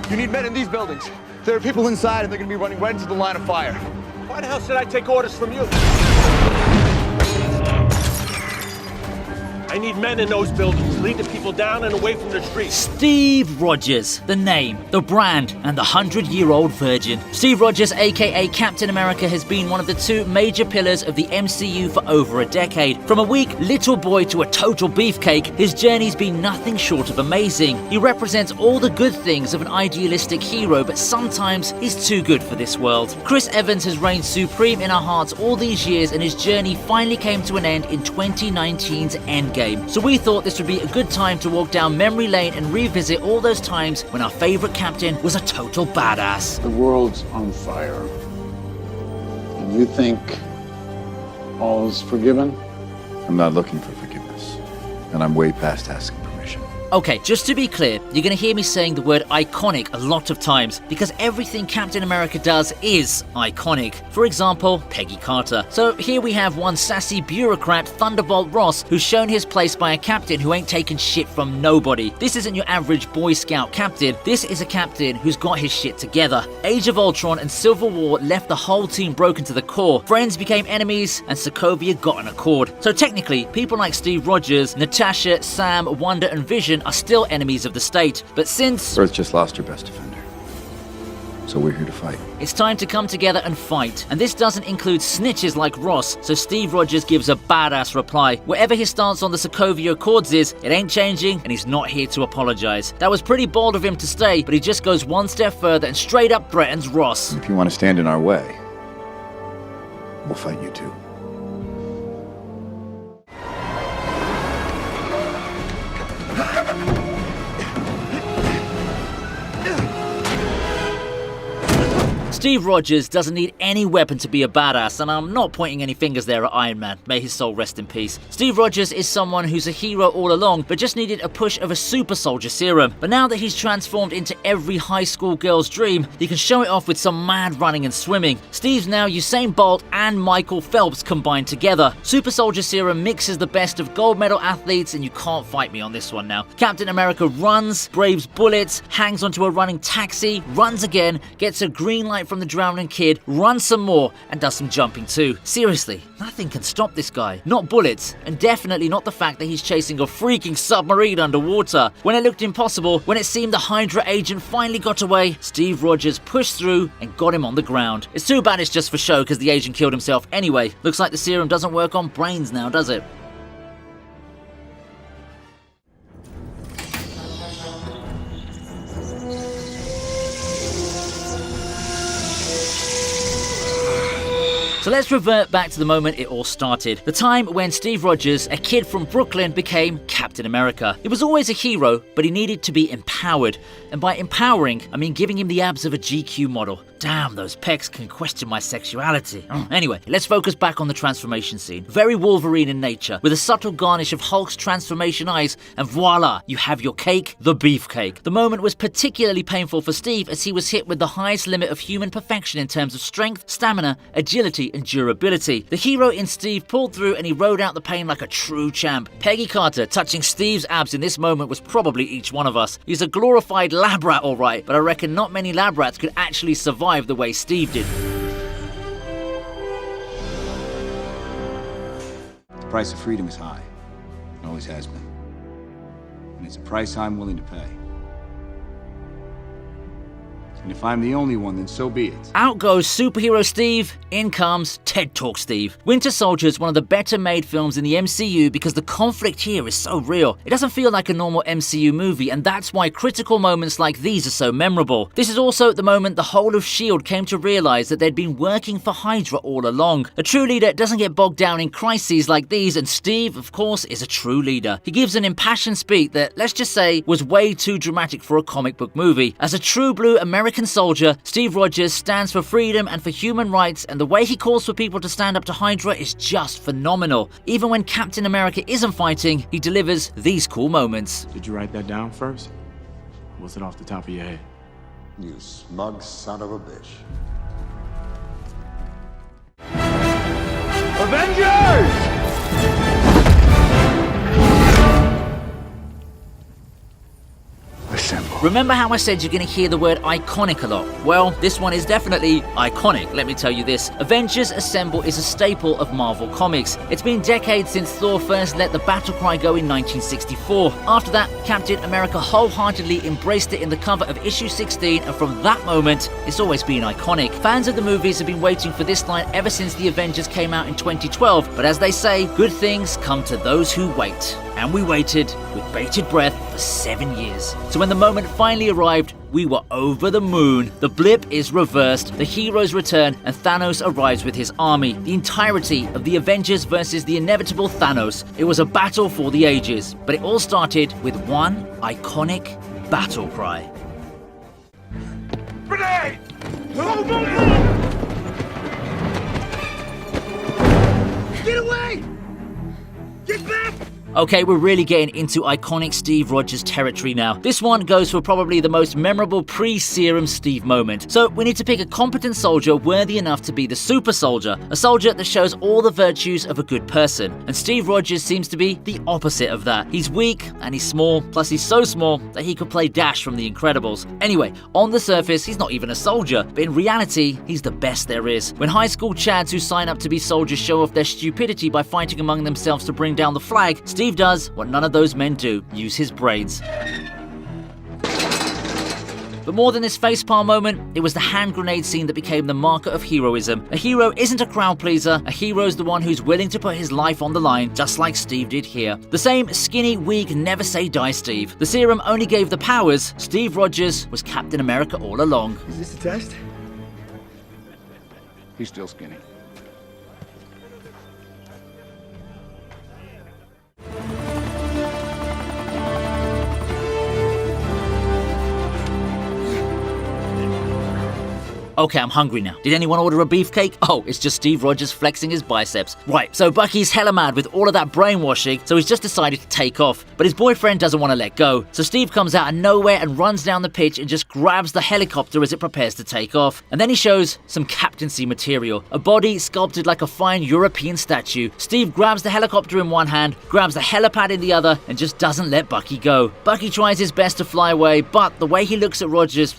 You need men in these buildings. There are people inside and they're gonna be running right into the line of fire. Why the hell should I take orders from you? I need men in those buildings. Lead the people down and away from the streets. Steve Rogers, the name, the brand, and the 100-year-old virgin. Steve Rogers, aka Captain America, has been one of the two major pillars of the MCU for over a decade. From a weak little boy to a total beefcake, his journey's been nothing short of amazing. He represents all the good things of an idealistic hero, but sometimes he's too good for this world. Chris Evans has reigned supreme in our hearts all these years, and his journey finally came to an end in 2019's Endgame. So we thought this would be a good time to walk down memory lane and revisit all those times when our favorite captain was a total badass. The world's on fire. And you think all's forgiven? I'm not looking for forgiveness, and I'm way past asking permission. Okay, just to be clear, you're going to hear me saying the word iconic a lot of times because everything Captain America does is iconic. For example, Peggy Carter. So here we have one sassy bureaucrat, Thunderbolt Ross, who's shown his place by a captain who ain't taking shit from nobody. This isn't your average Boy Scout captain. This is a captain who's got his shit together. Age of Ultron and Civil War left the whole team broken to the core. Friends became enemies and Sokovia got an accord. So technically, people like Steve Rogers, Natasha, Sam, Wanda, and Vision are still enemies of the state. But since Earth just lost her best defender, so we're here to fight. it's time to come together and fight. And this doesn't include snitches like Ross, so Steve Rogers gives a badass reply. Whatever his stance on the Sokovia Accords is, it ain't changing, and he's not here to apologize. That was pretty bold of him to stay, but he just goes one step further and straight up threatens Ross. If you want to stand in our way, we'll fight you too. Steve Rogers doesn't need any weapon to be a badass, and I'm not pointing any fingers there at Iron Man. May his soul rest in peace. Steve Rogers is someone who's a hero all along, but just needed a push of a super soldier serum. But now that he's transformed into every high school girl's dream, he can show it off with some mad running and swimming. Steve's now Usain Bolt and Michael Phelps combined together. Super soldier serum mixes the best of gold medal athletes, and you can't fight me on this one now. Captain America runs, braves bullets, hangs onto a running taxi, runs again, gets a green light from the drowning kid, runs some more, and does some jumping too. Seriously, nothing can stop this guy. Not bullets, and definitely not the fact that he's chasing a freaking submarine underwater. When it looked impossible, when it seemed the Hydra agent finally got away, Steve Rogers pushed through and got him on the ground. It's too bad it's just for show because the agent killed himself anyway. Looks like the serum doesn't work on brains now, does it? So let's revert back to the moment it all started. The time when Steve Rogers, a kid from Brooklyn, became Captain America. He was always a hero, but he needed to be empowered. And by empowering, I mean giving him the abs of a GQ model. Damn, those pecs can question my sexuality. Anyway, let's focus back on the transformation scene. Very Wolverine in nature, with a subtle garnish of Hulk's transformation eyes, and voila, you have your cake, the beefcake. The moment was particularly painful for Steve as he was hit with the highest limit of human perfection in terms of strength, stamina, agility, and durability. The hero in Steve pulled through and he rode out the pain like a true champ. Peggy Carter touching Steve's abs in this moment was probably each one of us. He's a glorified lab rat, alright, but I reckon not many lab rats could actually survive the way Steve did. The price of freedom is high. It always has been. And it's a price I'm willing to pay. And if I'm the only one, then so be it. Out goes superhero Steve, in comes TED Talk Steve. Winter Soldier is one of the better made films in the MCU because the conflict here is so real. It doesn't feel like a normal MCU movie, and that's why critical moments like these are so memorable. This is also the moment the whole of S.H.I.E.L.D. came to realize that they'd been working for Hydra all along. A true leader doesn't get bogged down in crises like these, and Steve, of course, is a true leader. He gives an impassioned speech that, let's just say, was way too dramatic for a comic book movie. As a true blue American soldier, Steve Rogers stands for freedom and for human rights, and the way he calls for people to stand up to Hydra is just phenomenal. Even when Captain America isn't fighting, he delivers these cool moments. Did you write that down first? Or was it off the top of your head? You smug son of a bitch. Avengers! Assemble. Remember how I said you're going to hear the word iconic a lot? Well, this one is definitely iconic, let me tell you this. Avengers Assemble is a staple of Marvel Comics. It's been decades since Thor first let the battle cry go in 1964. After that, Captain America wholeheartedly embraced it in the cover of issue 16, and from that moment, it's always been iconic. Fans of the movies have been waiting for this line ever since the Avengers came out in 2012, but as they say, good things come to those who wait. And we waited with bated breath for 7 years. So when the moment finally arrived, we were over the moon. The blip is reversed, the heroes return, and Thanos arrives with his army. The entirety of the Avengers versus the inevitable Thanos. It was a battle for the ages, but it all started with one iconic battle cry. Grenade! Get away! Get back! Okay, we're really getting into iconic Steve Rogers territory now. This one goes for probably the most memorable pre-serum Steve moment. So we need to pick a competent soldier worthy enough to be the super soldier, a soldier that shows all the virtues of a good person. And Steve Rogers seems to be the opposite of that. He's weak and he's small, plus he's so small that he could play Dash from The Incredibles. Anyway, on the surface, he's not even a soldier, but in reality, he's the best there is. When high school chads who sign up to be soldiers show off their stupidity by fighting among themselves to bring down the flag, Steve does what none of those men do, use his brains. But more than this facepalm moment, it was the hand grenade scene that became the marker of heroism. A hero isn't a crowd pleaser, a hero's the one who's willing to put his life on the line, just like Steve did here. The same skinny, weak, never say die Steve. The serum only gave the powers. Steve Rogers was Captain America all along. Is this a test? He's still skinny. Okay, I'm hungry now. Did anyone order a beefcake? Oh, it's just Steve Rogers flexing his biceps. Right, so Bucky's hella mad with all of that brainwashing, so he's just decided to take off. But his boyfriend doesn't want to let go. So Steve comes out of nowhere and runs down the pitch and just grabs the helicopter as it prepares to take off. And then he shows some captaincy material. A body sculpted like a fine European statue. Steve grabs the helicopter in one hand, grabs the helipad in the other, and just doesn't let Bucky go. Bucky tries his best to fly away, but the way he looks at Rogers,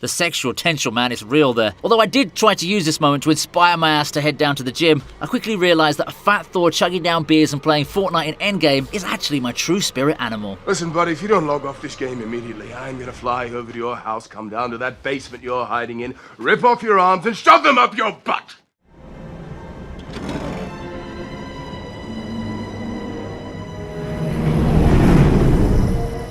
the sexual tension, man, is real there. Although I did try to use this moment to inspire my ass to head down to the gym, I quickly realised that a fat Thor chugging down beers and playing Fortnite in Endgame is actually my true spirit animal. Listen, buddy, if you don't log off this game immediately, I'm gonna fly over to your house, come down to that basement you're hiding in, rip off your arms, and shove them up your butt!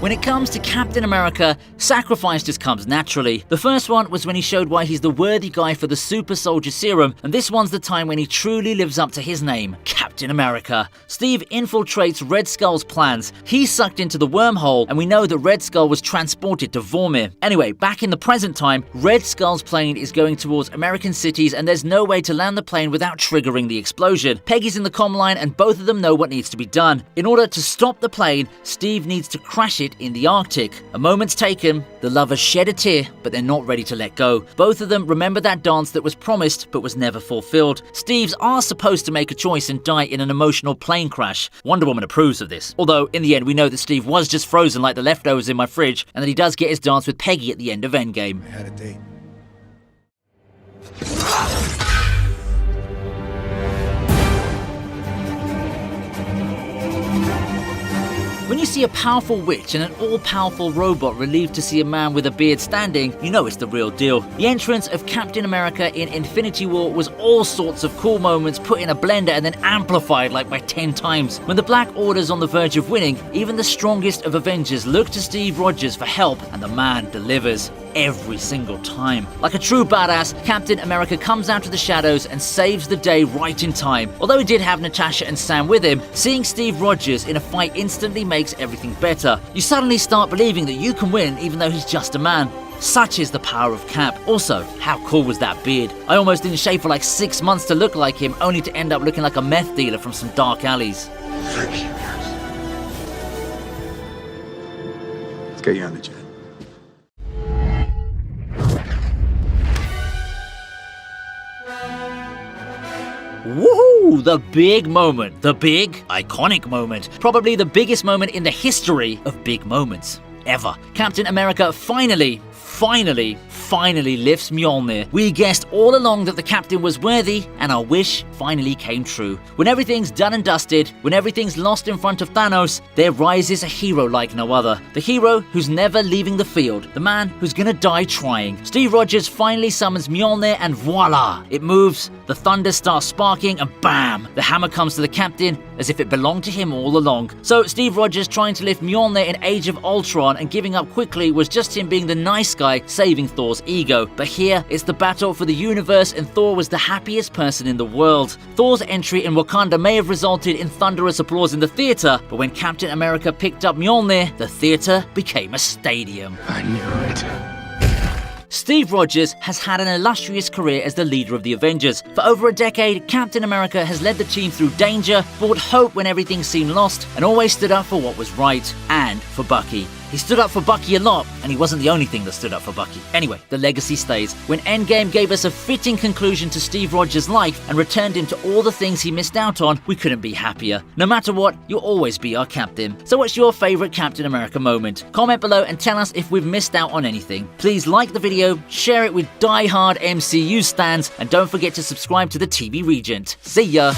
When it comes to Captain America, sacrifice just comes naturally. The first one was when he showed why he's the worthy guy for the super soldier serum, and this one's the time when he truly lives up to his name, Captain America. Steve infiltrates Red Skull's plans. He's sucked into the wormhole, and we know that Red Skull was transported to Vormir. Anyway, back in the present time, Red Skull's plane is going towards American cities, and there's no way to land the plane without triggering the explosion. Peggy's in the comm line, and both of them know what needs to be done. In order to stop the plane, Steve needs to crash it in the Arctic. A moment's taken, the lovers shed a tear, but they're not ready to let go. Both of them remember that dance that was promised but was never fulfilled. Steve's are supposed to make a choice and die in an emotional plane crash. Wonder Woman approves of this. Although, in the end, we know that Steve was just frozen like the leftovers in my fridge, and that he does get his dance with Peggy at the end of Endgame. I had a date. When you see a powerful witch and an all-powerful robot relieved to see a man with a beard standing, you know it's the real deal. The entrance of Captain America in Infinity War was all sorts of cool moments put in a blender and then amplified like by 10 times. When the Black Order's on the verge of winning, even the strongest of Avengers look to Steve Rogers for help, and the man delivers. Every single time. Like a true badass, Captain America comes out of the shadows and saves the day right in time. Although he did have Natasha and Sam with him, seeing Steve Rogers in a fight instantly makes everything better. You suddenly start believing that you can win even though he's just a man. Such is the power of Cap. Also, how cool was that beard? I almost didn't shave for like 6 months to look like him, only to end up looking like a meth dealer from some dark alleys. Let's get you on the jet. Woohoo! The big moment. The big, iconic moment. Probably the biggest moment in the history of big moments. ever. Captain America finally lifts Mjolnir. We guessed all along that the captain was worthy, and our wish finally came true. When everything's done and dusted, when everything's lost in front of Thanos, there rises a hero like no other. The hero who's never leaving the field. The man who's gonna die trying. Steve Rogers finally summons Mjolnir and voila! It moves, the thunder starts sparking, and bam! The hammer comes to the captain as if it belonged to him all along. So Steve Rogers trying to lift Mjolnir in Age of Ultron and giving up quickly was just him being the nice guy saving Thor's ego. But here, it's the battle for the universe and Thor was the happiest person in the world. Thor's entry in Wakanda may have resulted in thunderous applause in the theater, but when Captain America picked up Mjolnir, the theater became a stadium. I knew it. Steve Rogers has had an illustrious career as the leader of the Avengers. For over a decade, Captain America has led the team through danger, brought hope when everything seemed lost, and always stood up for what was right, and for Bucky. He stood up for Bucky a lot, and he wasn't the only thing that stood up for Bucky. Anyway, the legacy stays. When Endgame gave us a fitting conclusion to Steve Rogers' life and returned him to all the things he missed out on, we couldn't be happier. No matter what, you'll always be our captain. So what's your favourite Captain America moment? Comment below and tell us if we've missed out on anything. Please like the video, share it with die-hard MCU stans, and don't forget to subscribe to the TV Regent. See ya!